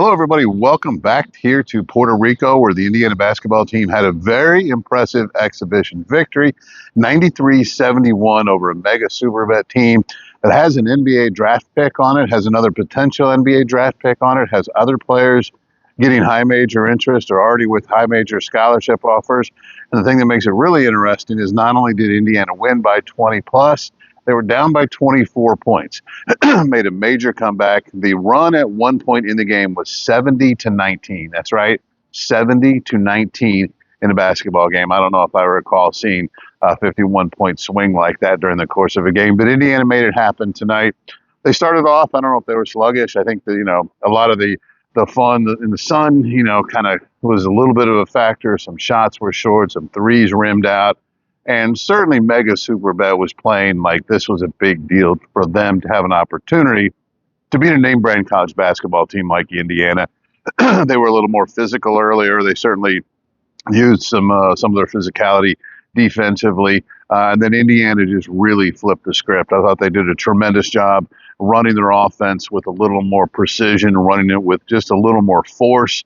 Hello, everybody. Welcome back here to Puerto Rico, where the Indiana basketball team had a very impressive exhibition victory, 93-71 over a mega Superbet team that has an NBA draft pick on it, has another potential NBA draft pick on it, has other players getting high major interest or already with high major scholarship offers. And the thing that makes it really interesting is not only did Indiana win by 20 plus, they were down by 24 points, made a major comeback. The run at one point in the game was 70-19. That's right, 70-19 in a basketball game. I don't know if I recall seeing a 51-point swing like that during the course of a game, but Indiana made it happen tonight. They started off, I don't know if they were sluggish. I think that, a lot of the fun in the sun, kind of was a little bit of a factor. Some shots were short, some threes rimmed out. And certainly Mega Superbet was playing like this was a big deal for them to have an opportunity to beat a name brand college basketball team like Indiana. They were a little more physical earlier. They certainly used some of their physicality defensively. And then Indiana just really flipped the script. I thought they did a tremendous job running their offense with a little more precision, running it with just a little more force.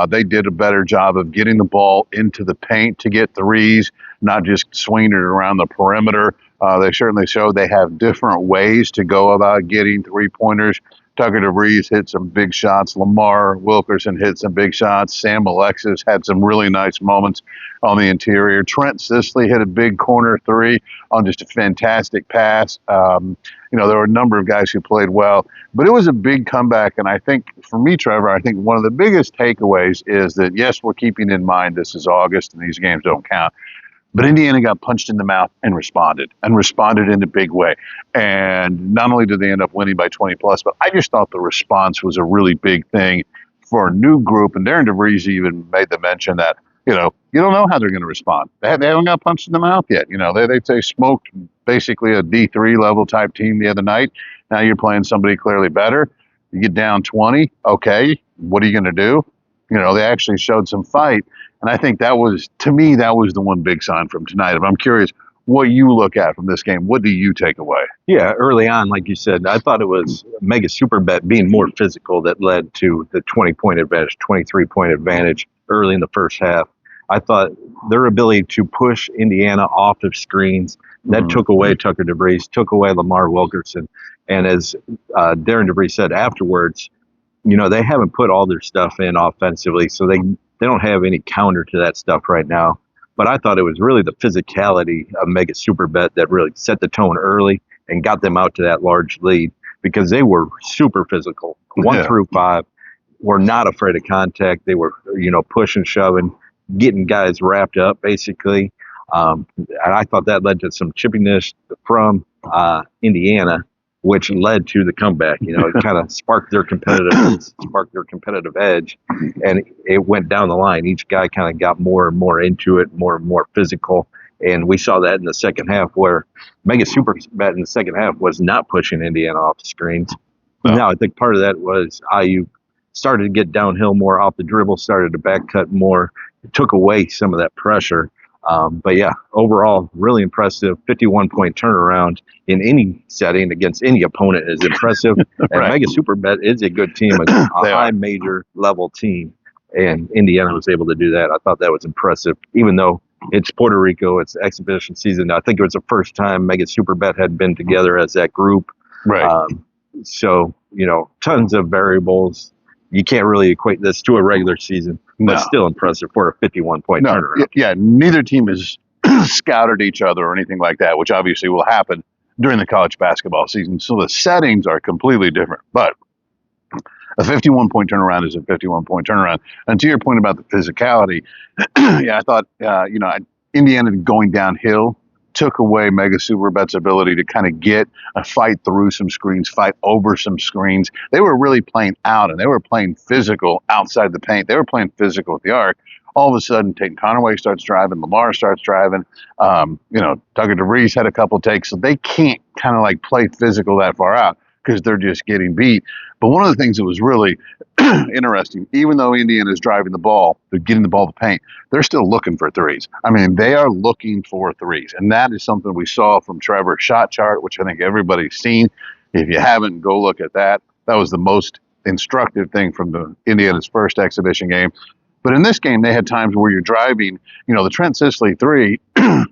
They did a better job of getting the ball into the paint to get threes, not just swinging it around the perimeter. They certainly showed they have different ways to go about getting three-pointers. Tucker DeVries hit some big shots. Lamar Wilkerson hit some big shots. Sam Alexis had some really nice moments on the interior. Trent Sisley hit a big corner three on just a fantastic pass. There were a number of guys who played well, but it was a big comeback. And I think for me, Trevor, I think one of the biggest takeaways is that, yes, we're keeping in mind this is August and these games don't count. But Indiana got punched in the mouth and responded in a big way. And not only did they end up winning by 20 plus, but I just thought the response was a really big thing for a new group. And Darren DeVries even made the mention that, you don't know how they're going to respond. They haven't got punched in the mouth yet. They smoked basically a D3 level type team the other night. Now you're playing somebody clearly better. You get down 20. Okay, what are you going to do? They actually showed some fight. And I think that was the one big sign from tonight. If I'm curious what you look at from this game, what do you take away? Yeah, early on, like you said, I thought it was Mega Superbet being more physical that led to the 20-point advantage, 23-point advantage early in the first half. I thought their ability to push Indiana off of screens, that took away Tucker DeVries, took away Lamar Wilkerson. And as Darren DeVries said afterwards, they haven't put all their stuff in offensively, so they don't have any counter to that stuff right now. But I thought it was really the physicality of Mega Superbet that really set the tone early and got them out to that large lead because they were super physical. 1 through 5 were not afraid of contact. They were, pushing, shoving, getting guys wrapped up, basically. And I thought that led to some chippiness from Indiana, which led to the comeback. It kind of sparked their competitive edge, and it went down the line. Each guy kind of got more and more into it, more and more physical, and we saw that in the second half where Mega Superbet in the second half was not pushing Indiana off the screens. No. Now, I think part of that was IU started to get downhill more off the dribble, started to back cut more. It took away some of that pressure. But yeah, overall, really impressive. 51-point turnaround in any setting against any opponent is impressive. And right. Mega Superbet is a good team, a high major level team. And Indiana was able to do that. I thought that was impressive, even though it's Puerto Rico, it's exhibition season. I think it was the first time Mega Superbet had been together as that group. Right. So, tons of variables. You can't really equate this to a regular season, but still impressive for a 51-point turnaround. Yeah, neither team has scouted each other or anything like that, which obviously will happen during the college basketball season. So the settings are completely different. But a 51-point turnaround is a 51-point turnaround. And to your point about the physicality, I thought, Indiana going downhill took away Mega Superbet's ability to kind of get a fight through some screens, fight over some screens. They were really playing out, and they were playing physical outside the paint. They were playing physical at the arc. All of a sudden, Tate Conaway starts driving, Lamar starts driving. Tucker DeVries had a couple takes, so they can't kind of like play physical that far out because they're just getting beat. But one of the things that was really interesting, even though Indiana's driving the ball, they're getting the ball to paint, they're still looking for threes. I mean, they are looking for threes. And that is something we saw from Trevor's shot chart, which I think everybody's seen. If you haven't, go look at that. That was the most instructive thing from the Indiana's first exhibition game. But in this game, they had times where you're driving, the Trent Sisley three, a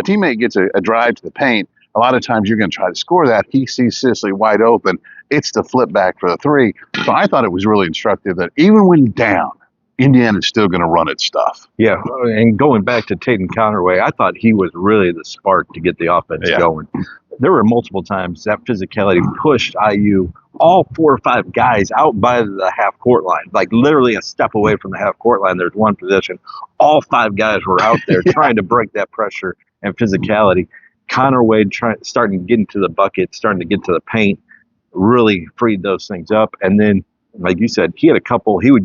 teammate gets a drive to the paint. A lot of times you're going to try to score that. He sees Sisley wide open. It's the flip back for the three. So I thought it was really instructive that even when down, Indiana's still going to run its stuff. Yeah, and going back to Tatum Connerway, I thought he was really the spark to get the offense going. There were multiple times that physicality pushed IU, all 4 or 5 guys out by the half-court line, like literally a step away from the half-court line. There's one position. All 5 guys were out there trying to break that pressure and physicality. Connerway starting to get into the bucket, starting to get to the paint, really freed those things up. And then, like you said, he would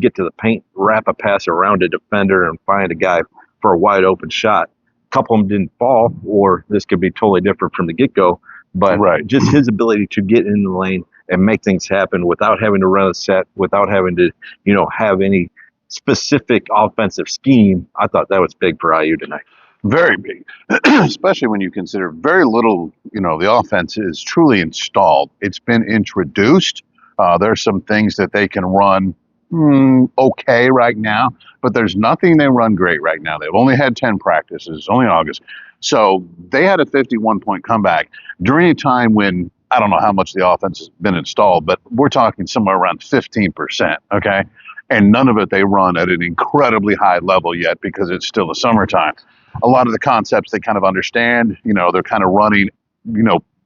get to the paint, wrap a pass around a defender, and find a guy for a wide open shot. A couple of them didn't fall, or this could be totally different from the get-go. But just his ability to get in the lane and make things happen without having to run a set, without having to, have any specific offensive scheme, I thought that was big for IU tonight. Very big, especially when you consider very little, the offense is truly installed. It's been introduced. There's some things that they can run okay right now, but there's nothing they run great right now. They've only had 10 practices. It's only August. So they had a 51-point comeback during a time when I don't know how much the offense has been installed, but we're talking somewhere around 15%, okay? And none of it they run at an incredibly high level yet because it's still the summertime. A lot of the concepts they kind of understand, they're kind of running,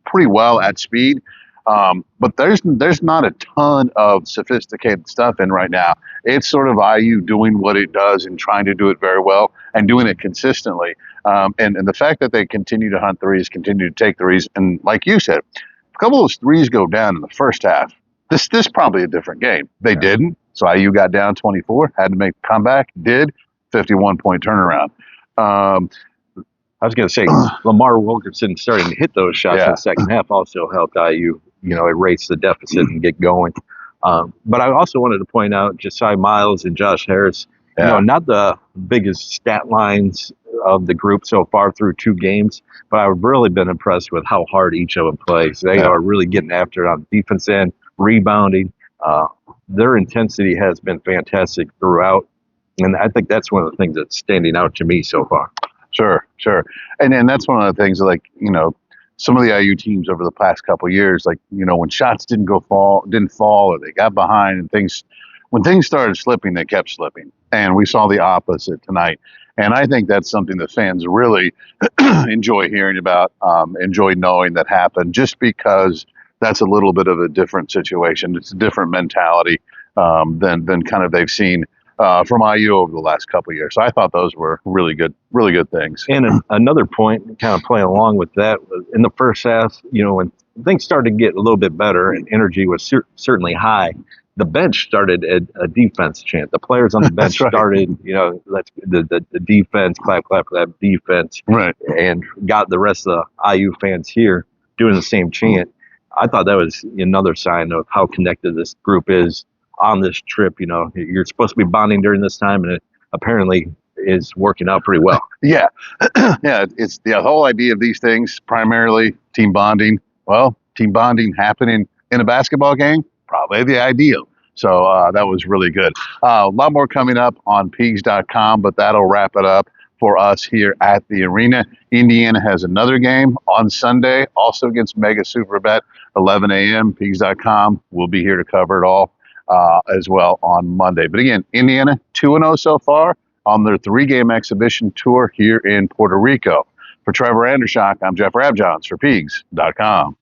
pretty well at speed. But there's not a ton of sophisticated stuff in right now. It's sort of IU doing what it does and trying to do it very well and doing it consistently. And the fact that they continue to hunt threes, continue to take threes, and like you said, a couple of those threes go down in the first half. This probably a different game. They didn't. So IU got down 24, had to make a comeback, did, 51-point turnaround. I was going to say, Lamar Wilkerson starting to hit those shots in the second half also helped IU, erase the deficit and get going. But I also wanted to point out Josiah Miles and Josh Harris, not the biggest stat lines of the group so far through 2 games, but I've really been impressed with how hard each of them plays. They are really getting after it on the defense end, rebounding. Their intensity has been fantastic throughout. And I think that's one of the things that's standing out to me so far. Sure. And that's one of the things, like, some of the IU teams over the past couple of years, like, when shots didn't fall, or they got behind and when things started slipping, they kept slipping. And we saw the opposite tonight. And I think that's something that fans really enjoy hearing about, enjoy knowing that happened, just because that's a little bit of a different situation. It's a different mentality than kind of they've seen from IU over the last couple of years. So I thought those were really good things. And another point, kind of playing along with that, in the first half, when things started to get a little bit better and energy was certainly high, the bench started a defense chant. The players on the bench started, let's the defense, clap for that defense, and got the rest of the IU fans here doing the same chant. I thought that was another sign of how connected this group is on this trip. You're supposed to be bonding during this time, and it apparently is working out pretty well. Yeah. It's the whole idea of these things, primarily team bonding. Well, team bonding happening in a basketball game, probably the ideal. So that was really good. A lot more coming up on Peegs.com, but that'll wrap it up for us here at the arena. Indiana has another game on Sunday, also against Mega Superbet, 11 a.m. Peegs.com. We'll be here to cover it all as well on Monday. But again, Indiana 2-0 so far on their 3-game exhibition tour here in Puerto Rico. For Trevor Andershock, I'm Jeff Rabjohns for Peegs.com.